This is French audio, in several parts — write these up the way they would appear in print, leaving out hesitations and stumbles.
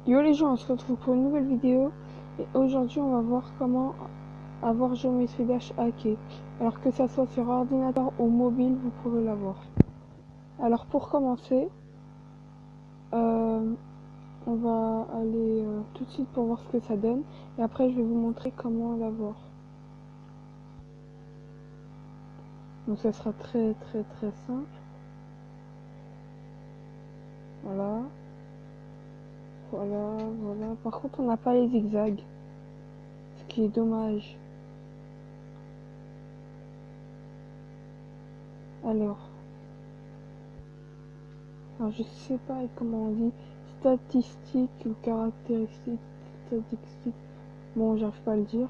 Yo les gens, on se retrouve pour une nouvelle vidéo et aujourd'hui on va voir comment avoir Geometry Dash hacké. Alors que ça soit sur ordinateur ou mobile, vous pourrez l'avoir. Alors pour commencer, on va aller tout de suite pour voir ce que ça donne et après je vais vous montrer comment l'avoir. Donc ça sera très simple. Voilà. Voilà. Par contre on n'a pas les zigzags, ce qui est dommage. Alors je sais pas comment on dit, statistiques ou caractéristiques statistiques. Bon, j'arrive pas à le dire.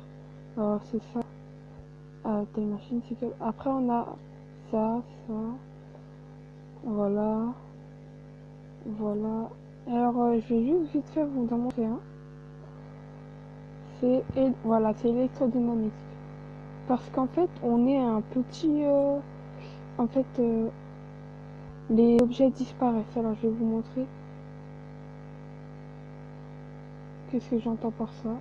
Alors c'est ça. Telle machine, c'est que. Après on a ça. Voilà. Alors je vais juste vite fait vous en montrer un. Voilà, c'est électrodynamique. Parce qu'en fait, on est un petit. En fait, les objets disparaissent. Alors je vais vous montrer. Qu'est-ce que j'entends par ça?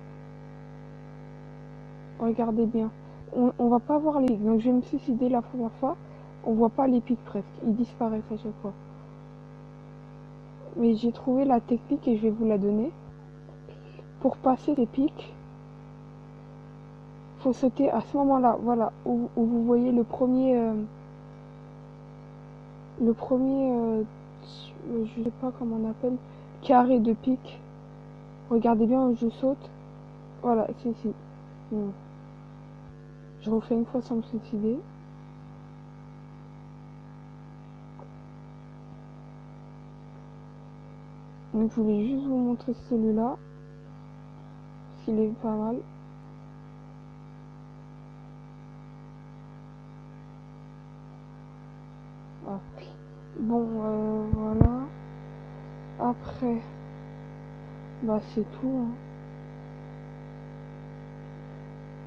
Regardez bien. On va pas voir les pics. Donc je vais me suicider la première fois. On voit pas les pics presque. Ils disparaissent à chaque fois. Mais j'ai trouvé la technique et je vais vous la donner. Pour passer les pics, faut sauter à ce moment-là. Voilà, où vous voyez le premier, je sais pas comment on appelle, carré de pic. Regardez bien où je saute. Voilà, c'est ici. Bon. Je refais une fois sans me suicider. Donc je voulais juste vous montrer celui-là. S'il est pas mal. Ah. Bon, voilà. Après, bah c'est tout. Hein.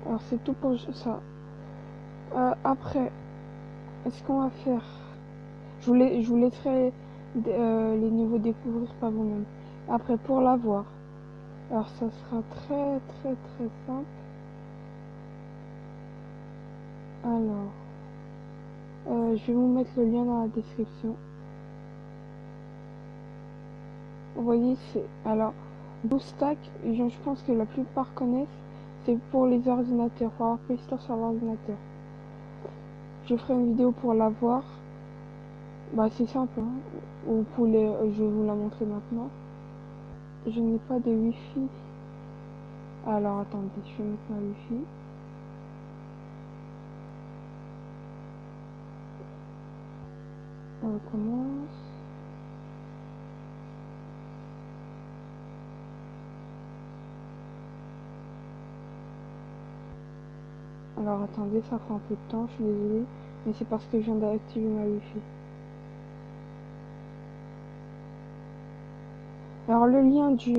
Alors c'est tout pour ça. Après, est-ce qu'on va faire? Je vous laisserai les niveaux découvrir par vous-même. Après, pour l'avoir, alors ça sera très simple. Alors, je vais vous mettre le lien dans la description. Vous voyez, c'est alors BlueStack. Je pense que la plupart connaissent. C'est pour les ordinateurs, pour avoir Play Store sur l'ordinateur. Je ferai une vidéo pour l'avoir. Bah c'est simple. Hein. Ou pour les, je vais vous la montrer maintenant. Je n'ai pas de Wi-Fi. Alors attendez, je vais mettre ma Wi-Fi. On recommence. Alors attendez, ça prend un peu de temps, je suis désolée, mais c'est parce que je viens d'activer ma Wi-Fi. Alors le lien du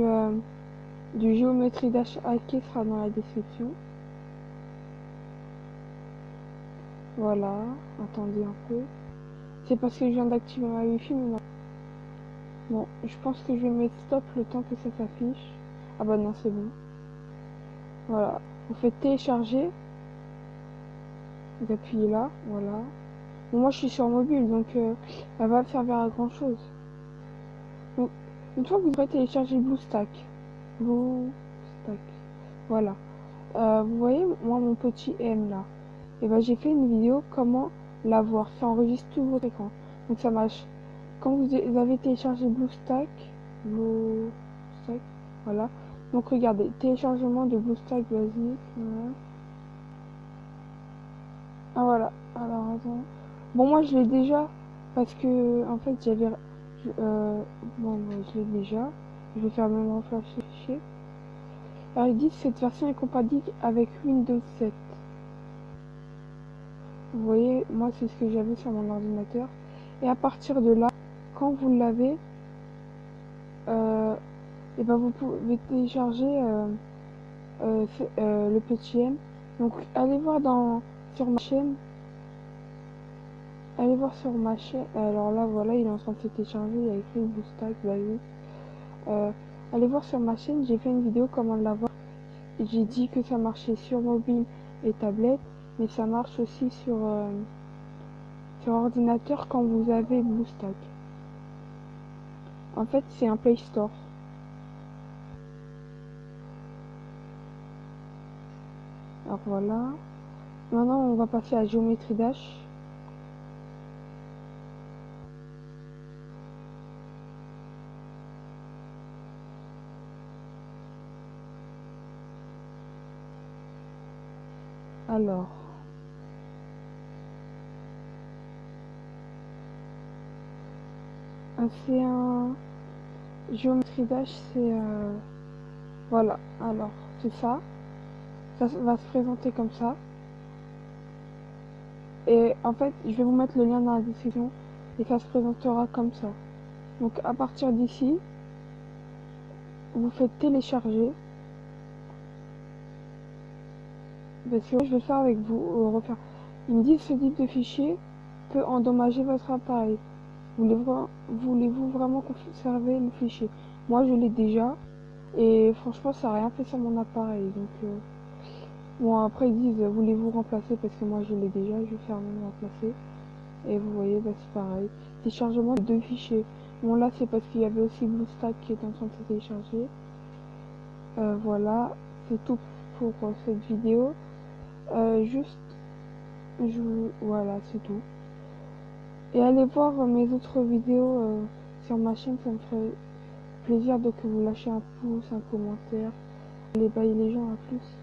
Geometry Dash hacké sera dans la description. Voilà, attendez un peu. C'est parce que je viens d'activer ma Wi-Fi, mais non. Bon, je pense que je vais mettre stop le temps que ça s'affiche. Ah bah non, c'est bon. Voilà, vous faites télécharger. Vous appuyez là, voilà. Bon, moi je suis sur mobile, donc elle va servir à grand chose. Donc, une fois que vous aurez téléchargé BlueStack, voilà. Vous voyez, moi mon petit M là, et ben j'ai fait une vidéo comment l'avoir. Ça enregistre tout votre écran. Donc ça marche. Quand vous avez téléchargé BlueStack, voilà. Donc regardez, téléchargement de BlueStack basique. Voilà. Ah voilà. Alors attends. Bon moi je l'ai déjà parce que en fait j'avais bon je l'ai déjà. Je vais faire même reflasher. Alors ils disent que cette version est compatible avec Windows 7. Vous voyez, moi c'est ce que j'avais sur mon ordinateur. Et à partir de là, quand vous l'avez, et ben vous pouvez télécharger le petit M. Donc allez voir sur ma chaîne. Allez voir sur ma chaîne. Alors là voilà, il est en train de se télécharger. Il y a écrit BlueStack basique. allez voir sur ma chaîne, j'ai fait une vidéo comment l'avoir. J'ai dit que ça marchait sur mobile et tablette, mais ça marche aussi sur ordinateur quand vous avez BlueStack. En fait, c'est un Play Store. Alors voilà. Maintenant, on va passer à Geometry Dash. Alors, c'est un Geometry Dash, c'est voilà. Alors, c'est ça. Ça va se présenter comme ça. Et en fait, je vais vous mettre le lien dans la description et ça se présentera comme ça. Donc à partir d'ici, vous faites télécharger. Parce que je vais faire avec vous, refaire. Il me dit ce type de fichier peut endommager votre appareil. Voulez-vous vraiment conserver le fichier? Moi je l'ai déjà et franchement ça n'a rien fait sur mon appareil. Donc bon après ils disent voulez-vous remplacer parce que moi je l'ai déjà, je vais faire même remplacer. Et vous voyez bah, c'est pareil. Téléchargement de 2 fichiers. Bon là c'est parce qu'il y avait aussi BlueStack qui est en train de se télécharger. Voilà, c'est tout pour cette vidéo. Juste voilà c'est tout. Et allez voir mes autres vidéos sur ma chaîne, ça me ferait plaisir de que vous lâchiez un pouce, un commentaire. Allez, bye les gens, à plus.